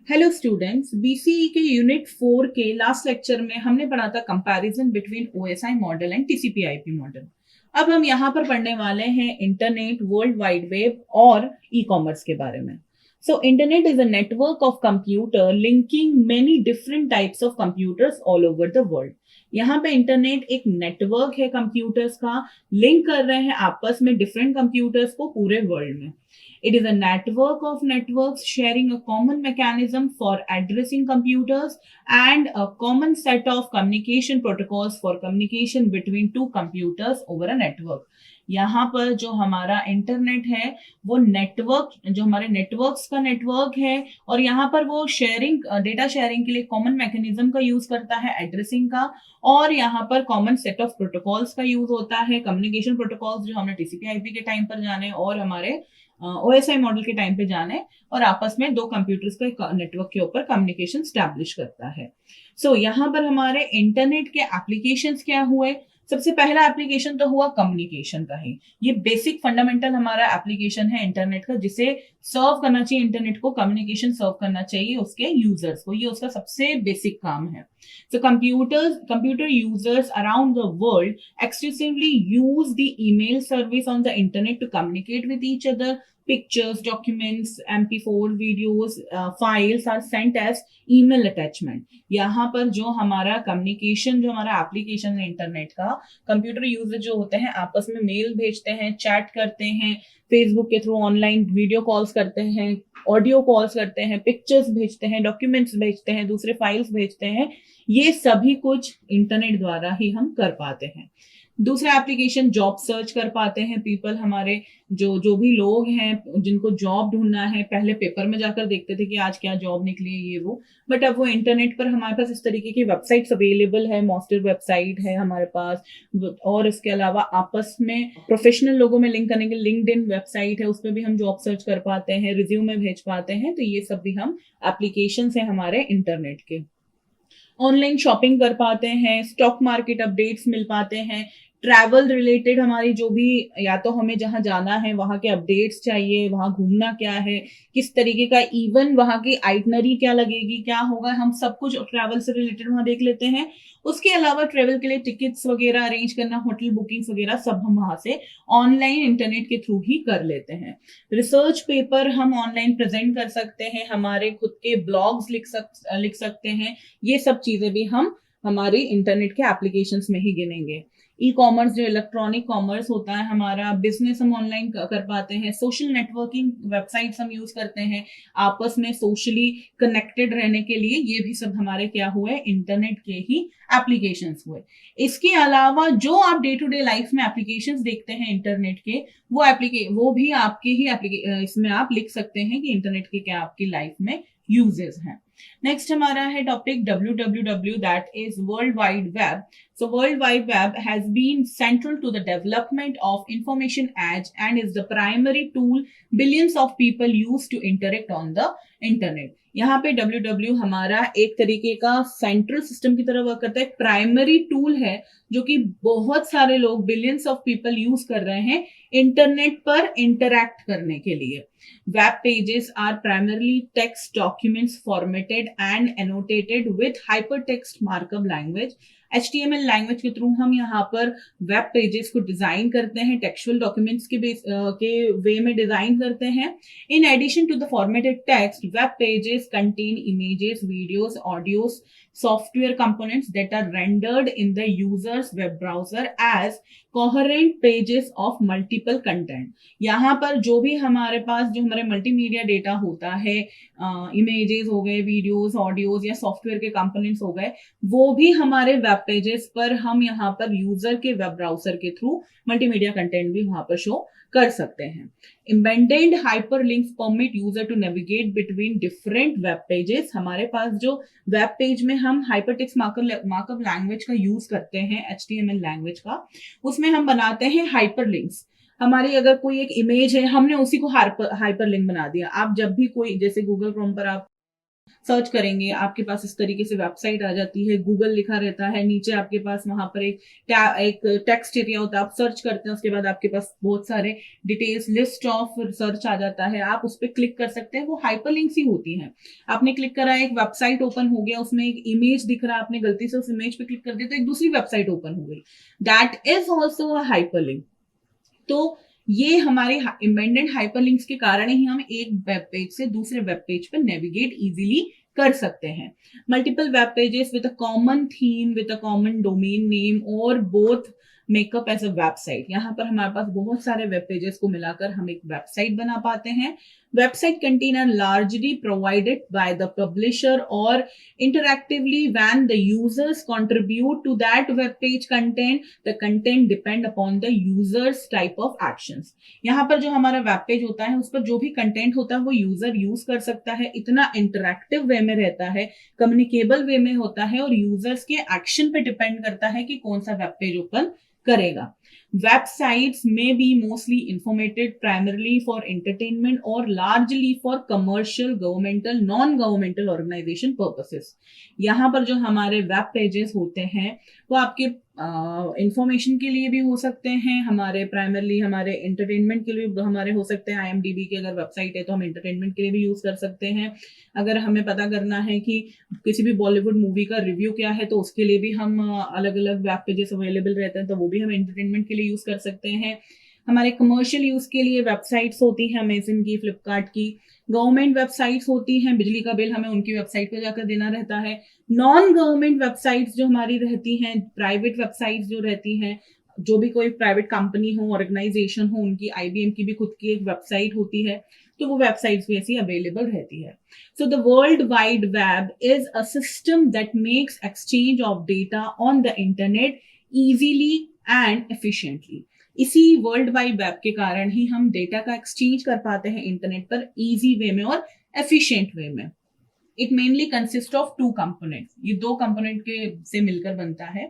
Hello students, BCE के unit 4 के last lecture में हमने पढ़ा था comparison between OSI model and टीसीपी/आईपी model. अब हम यहाँ पर पढ़ने वाले हैं इंटरनेट, वर्ल्ड वाइड वेब और ई कॉमर्स के बारे में। So internet is a network of computer linking many different types of computers all over the world. यहाँ पे इंटरनेट एक नेटवर्क है कंप्यूटर्स का, लिंक कर रहे हैं आपस में डिफरेंट कंप्यूटर्स को पूरे वर्ल्ड में। It is a network of networks sharing a common mechanism for addressing computers and a common set of communication protocols for communication between two computers over a network. यहाँ पर जो हमारा internet है वो network, जो हमारे networks का network है, और यहाँ पर वो शेयरिंग, डेटा शेयरिंग के लिए कॉमन मैकेनिज्म का यूज करता है, एड्रेसिंग का, और यहाँ पर कॉमन सेट ऑफ प्रोटोकॉल्स का यूज होता है, कम्युनिकेशन प्रोटोकॉल्स जो हमने टीसीपी/आईपी के टाइम पर जाने और हमारे ओएसआई मॉडल के टाइम पे जाने, और आपस में दो कंप्यूटर्स का नेटवर्क के ऊपर कम्युनिकेशन स्टैब्लिश करता है। सो यहाँ पर हमारे इंटरनेट के एप्लीकेशंस क्या हुए। सबसे पहला एप्लीकेशन तो हुआ कम्युनिकेशन का ही। ये बेसिक फंडामेंटल हमारा एप्लीकेशन है इंटरनेट का, जिसे सर्व करना चाहिए, इंटरनेट को कम्युनिकेशन सर्व करना चाहिए उसके यूजर्स को, ये उसका सबसे बेसिक काम है। So computer users around the world extensively use the email service on the internet to communicate with each other. Pictures, documents, MP4 videos, files are sent as email attachment. यहाँ पर जो हमारा कम्युनिकेशन, जो हमारा application है internet का, computer user जो होते हैं आपस में मेल भेजते हैं, चैट करते हैं, फेसबुक के थ्रू ऑनलाइन वीडियो कॉल्स करते हैं, ऑडियो कॉल्स करते हैं, पिक्चर्स भेजते हैं, डॉक्यूमेंट्स भेजते हैं, दूसरे फाइल्स भेजते हैं। ये सभी कुछ इंटरनेट द्वारा ही हम कर पाते हैं। दूसरा एप्लीकेशन जॉब सर्च कर पाते हैं पीपल, हमारे जो भी लोग हैं जिनको जॉब ढूंढना है, पहले पेपर में जाकर देखते थे कि आज क्या जॉब निकली है ये वो, बट अब वो इंटरनेट पर हमारे पास इस तरीके की वेबसाइट्स अवेलेबल है, मॉस्टर वेबसाइट है हमारे पास, और इसके अलावा आपस में प्रोफेशनल लोगों में लिंक करने के लिंक्डइन वेबसाइट है, उस पर भी हम जॉब सर्च कर पाते हैं, रिज्यूमे भेज पाते हैं। तो ये सब भी हम एप्लीकेशन है हमारे इंटरनेट के। ऑनलाइन शॉपिंग कर पाते हैं, स्टॉक मार्केट अपडेट्स मिल पाते हैं, ट्रैवल रिलेटेड हमारी जो भी, या तो हमें जहां जाना है वहां के अपडेट्स चाहिए, वहां घूमना क्या है, किस तरीके का, इवन वहां की आइटनरी क्या लगेगी, क्या होगा, हम सब कुछ ट्रैवल से रिलेटेड वहां देख लेते हैं। उसके अलावा ट्रैवल के लिए टिकट्स वगैरह अरेंज करना, होटल बुकिंग्स वगैरह सब हम वहां से ऑनलाइन इंटरनेट के थ्रू ही कर लेते हैं। रिसर्च पेपर हम ऑनलाइन प्रेजेंट कर सकते हैं, हमारे खुद के ब्लॉग्स लिख सकते हैं। ये सब चीजें भी हम हमारी इंटरनेट के एप्लीकेशंस में ही गिनेंगे। ई कॉमर्स, जो इलेक्ट्रॉनिक कॉमर्स होता है हमारा, बिजनेस हम ऑनलाइन कर पाते हैं। सोशल नेटवर्किंग वेबसाइट्स हम यूज करते हैं आपस में सोशली कनेक्टेड रहने के लिए। ये भी सब हमारे क्या हुए, इंटरनेट के ही एप्लीकेशंस हुए। इसके अलावा जो आप डे टू डे लाइफ में एप्लीकेशंस देखते हैं इंटरनेट के, वो भी आपके ही इसमें आप लिख सकते हैं कि इंटरनेट के क्या आपकी लाइफ में यूजेस हैं। नेक्स्ट हमारा है topic WWW, that is world wide web. So World Wide Web has been central to the development of information age and is the primary tool billions of people use to interact on the internet. यहाँ पे WW हमारा एक तरीके का central system की तरह work करता है, प्राइमरी टूल है जो कि बहुत सारे लोग, बिलियंस ऑफ पीपल यूज कर रहे हैं इंटरनेट पर इंटरैक्ट करने के लिए। Web pages are primarily text documents formatted and annotated with hypertext markup language. HTML language के थ्रू हम यहाँ पर वेब पेजेस को डिजाइन करते हैं, टेक्सचुअल डॉक्यूमेंट्स के वे में डिजाइन करते हैं। In addition to the formatted text, web pages contain images, videos, audios, software components that are rendered in the user's web browser as coherent pages of multiple content. यहाँ पर जो भी हमारे पास, जो हमारे मल्टीमीडिया डेटा होता है, इमेजेस हो गए, वीडियोस, ऑडियोज या सॉफ्टवेयर के कंपोनेंट्स हो गए, वो भी हमारे वेब पेजेस पर हम यहाँ पर यूजर के वेब ब्राउजर के थ्रू मल्टीमीडिया कंटेंट भी वहां पर शो कर सकते हैं। Embedded hyperlinks permit user to navigate between different web pages. हमारे पास जो वेब पेज में हम हाइपरटेक्स्ट मार्कअप लैंग्वेज का यूज करते हैं, HTML लैंग्वेज का, उसमें हम बनाते हैं हाइपरलिंक्स। हमारी अगर कोई एक इमेज है, हमने उसी को हाइपरलिंक बना दिया। आप जब भी कोई, जैसे गूगल क्रोम पर आप सर्च करेंगे, आपके पास इस तरीके से वेबसाइट आ जाती है, गूगल लिखा रहता है, नीचे आपके पास वहां पर एक टेक्स्ट एरिया होता है, आप सर्च करते हैं, उसके बाद आपके पास बहुत सारे डिटेल्स लिस्ट ऑफ सर्च आ जाता है, आप उस पर क्लिक कर सकते हैं, वो हाइपरलिंक्स ही होती हैं। आपने क्लिक करा, एक वेबसाइट ओपन हो गया, उसमें एक इमेज दिख रहा है, आपने गलती से उस इमेज पे क्लिक कर दिया तो एक दूसरी वेबसाइट ओपन हो गई, that is also a hyperlink. तो ये हमारे इम्बेडेड हाइपरलिंक्स के कारण ही हम एक वेब पेज से दूसरे वेब पेज पर नेविगेट इजीली कर सकते हैं। Multiple web pages with a common theme, with a common domain name और both makeup as a website. यहाँ पर हमारे पास बहुत सारे वेब पेजेस को मिलाकर हम एक वेबसाइट बना पाते हैं। Website contain are largely provided by the publisher or interactively when the users contribute to that web page content, the content depend upon the users type of actions। यहाँ पर जो हमारा वेब पेज होता है उस पर जो भी कंटेंट होता है वो यूजर यूज कर सकता है, इतना इंटरैक्टिव वे में रहता है, कम्युनिकेबल वे में होता है और यूजर्स के एक्शन पे डिपेंड करता है कि कौन सा वेब पेज ओपन करेगा। Websites may be mostly informative, primarily for entertainment or largely for commercial, governmental, non-governmental organization purposes। यहाँ पर जो हमारे वेब पेजेस होते हैं वो आपके इंफॉर्मेशन के लिए भी हो सकते हैं, हमारे प्राइमरली हमारे एंटरटेनमेंट के लिए हमारे हो सकते हैं। IMDb की अगर वेबसाइट है तो हम एंटरटेनमेंट के लिए भी यूज कर सकते हैं। अगर हमें पता करना है कि किसी भी बॉलीवुड मूवी का रिव्यू क्या है तो उसके लिए भी हम अलग अलग वेब पेजेस अवेलेबल रहते हैं, तो वो भी हम एंटरटेनमेंट के लिए यूज कर सकते हैं। हमारे कमर्शियल यूज के लिए वेबसाइट्स होती हैं अमेजन की, फ्लिपकार्ट की। गवर्नमेंट वेबसाइट्स होती हैं, बिजली का बिल हमें उनकी वेबसाइट पे जाकर देना रहता है। नॉन गवर्नमेंट वेबसाइट्स जो हमारी रहती हैं, प्राइवेट वेबसाइट्स जो रहती हैं, जो भी कोई प्राइवेट कंपनी हो, ऑर्गेनाइजेशन हो, उनकी IBM की भी खुद की एक वेबसाइट होती है, तो वो वेबसाइट्स भी ऐसी अवेलेबल रहती है। So the World Wide Web is a system that makes exchange of data on the internet easily and efficiently। इसी वर्ल्ड वाइड वेब के कारण ही हम डेटा का एक्सचेंज कर पाते हैं इंटरनेट पर इजी वे में और एफिशिएंट वे में। It mainly consist of two components, ये दो कंपोनेंट के से मिलकर बनता है।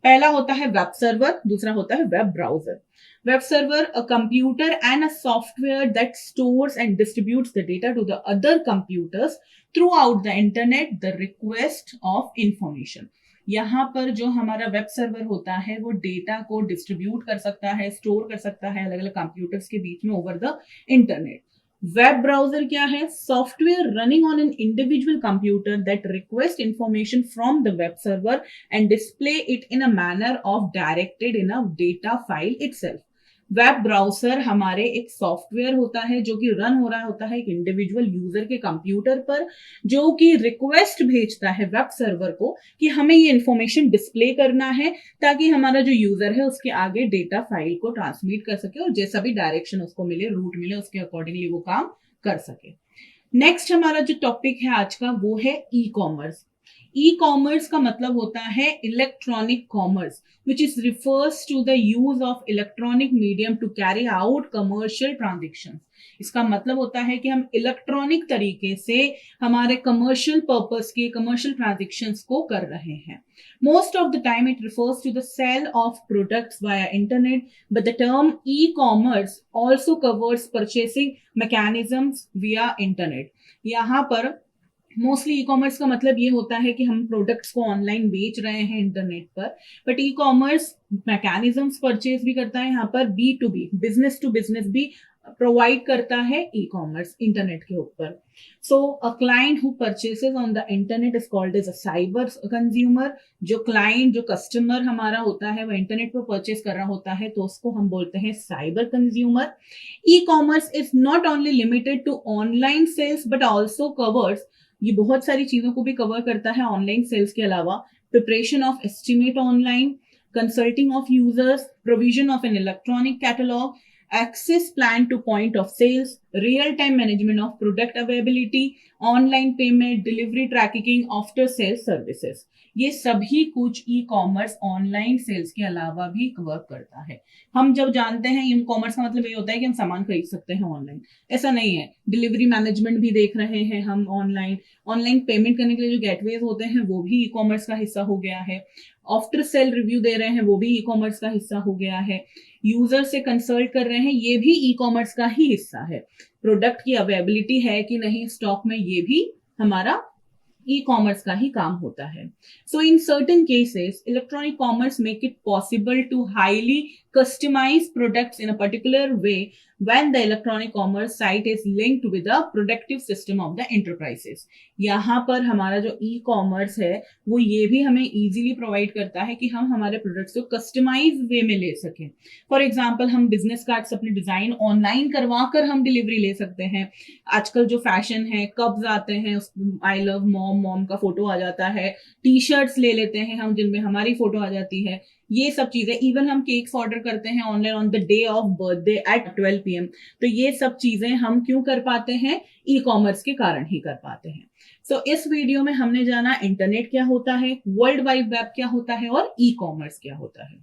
पहला होता है वेब सर्वर, दूसरा होता है web browser. Web server, a computer and a software that stores and distributes the data to the other computers throughout the internet, the request of information। यहाँ पर जो हमारा वेब सर्वर होता है वो डेटा को डिस्ट्रीब्यूट कर सकता है, स्टोर कर सकता है अलग अलग कंप्यूटर्स के बीच में over the internet. Web browser क्या है? Software running on an individual computer that request information from the web server and display it in a manner of directed in a data file itself. Web browser हमारे एक software होता है जो कि run हो रहा होता है एक इंडिविजुअल यूजर के कंप्यूटर पर, जो कि रिक्वेस्ट भेजता है वेब सर्वर को कि हमें ये इंफॉर्मेशन डिस्प्ले करना है ताकि हमारा जो यूजर है उसके आगे डेटा फाइल को ट्रांसमिट कर सके और जैसा भी डायरेक्शन उसको मिले, रूट मिले, उसके अकॉर्डिंगली वो काम कर सके। नेक्स्ट हमारा जो टॉपिक है आज का वो है ई कॉमर्स। ई कॉमर्स का मतलब होता है electronic commerce, which is refers to the use of electronic medium to carry out commercial transactions। इसका मतलब होता है कि हम इलेक्ट्रॉनिक तरीके से हमारे कमर्शियल पर्पस के कमर्शियल ट्रांजेक्शन्स को कर रहे हैं। Most of the time it refers to the sale of products via internet, but the term e-commerce also covers purchasing mechanisms via internet। यहाँ पर मोस्टली ई कॉमर्स का मतलब ये होता है कि हम प्रोडक्ट्स को ऑनलाइन बेच रहे हैं इंटरनेट पर, but e commerce mechanisms purchase भी करता है, यहाँ पर B2B, बिजनेस टू बिजनेस भी प्रोवाइड करता है ई कॉमर्स इंटरनेट के ऊपर। So a client who purchases on the internet is called as a cyber consumer. जो क्लाइंट, जो कस्टमर हमारा होता है वो इंटरनेट पर परचेस कर रहा होता है तो उसको हम बोलते हैं cyber consumer. E commerce is not only limited to online sales but also covers, ये बहुत सारी चीजों को भी कवर करता है ऑनलाइन सेल्स के अलावा। Preparation of estimate online, consulting of users, provision of an electronic catalogue, access plan to point of sales, real time management of product availability, online payment, delivery tracking, after sales services। ये सभी कुछ e commerce online sales के अलावा भी cover करता है। हम जब जानते हैं ई कॉमर्स का मतलब ये होता है कि हम सामान खरीद सकते हैं ऑनलाइन, ऐसा नहीं है। डिलीवरी मैनेजमेंट भी देख रहे हैं हम ऑनलाइन, ऑनलाइन पेमेंट करने के लिए जो गेटवेज होते हैं वो भी ई कॉमर्स का हिस्सा हो गया है। आफ्टर सेल रिव्यू दे रहे हैं वो भी ई कॉमर्स का हिस्सा हो गया है। यूजर से कंसल्ट कर रहे हैं ये भी ई कॉमर्स का ही हिस्सा है। प्रोडक्ट की अवेलेबिलिटी है कि नहीं स्टॉक में, ये भी हमारा ई कॉमर्स का ही काम होता है. So in certain cases electronic commerce make it possible to highly customize products in a particular way when the electronic commerce site is linked with the productive system of the enterprises. यहाँ पर हमारा जो e commerce है वो ये भी हमें easily provide करता है कि हम हमारे प्रोडक्ट्स को कस्टमाइज वे में ले सकें. फॉर एग्जांपल हम बिजनेस कार्ड्स अपने डिजाइन ऑनलाइन करवा कर हम डिलीवरी ले सकते हैं. आजकल जो फैशन है, कब्स आते हैं, आई लव मॉम, मॉम का फोटो आ जाता है, टी शर्ट्स ले लेते हैं हम जिनमें हमारी फोटो आ जाती है. ये सब चीजें, इवन हम केक्स ऑर्डर करते हैं online on the day of birthday eight 12 PM. तो ये सब चीजें हम क्यों कर पाते हैं? ई कॉमर्स के कारण ही कर पाते हैं. सो इस वीडियो में हमने जाना इंटरनेट क्या होता है, वर्ल्ड वाइड वेब क्या होता है और ई कॉमर्स क्या होता है.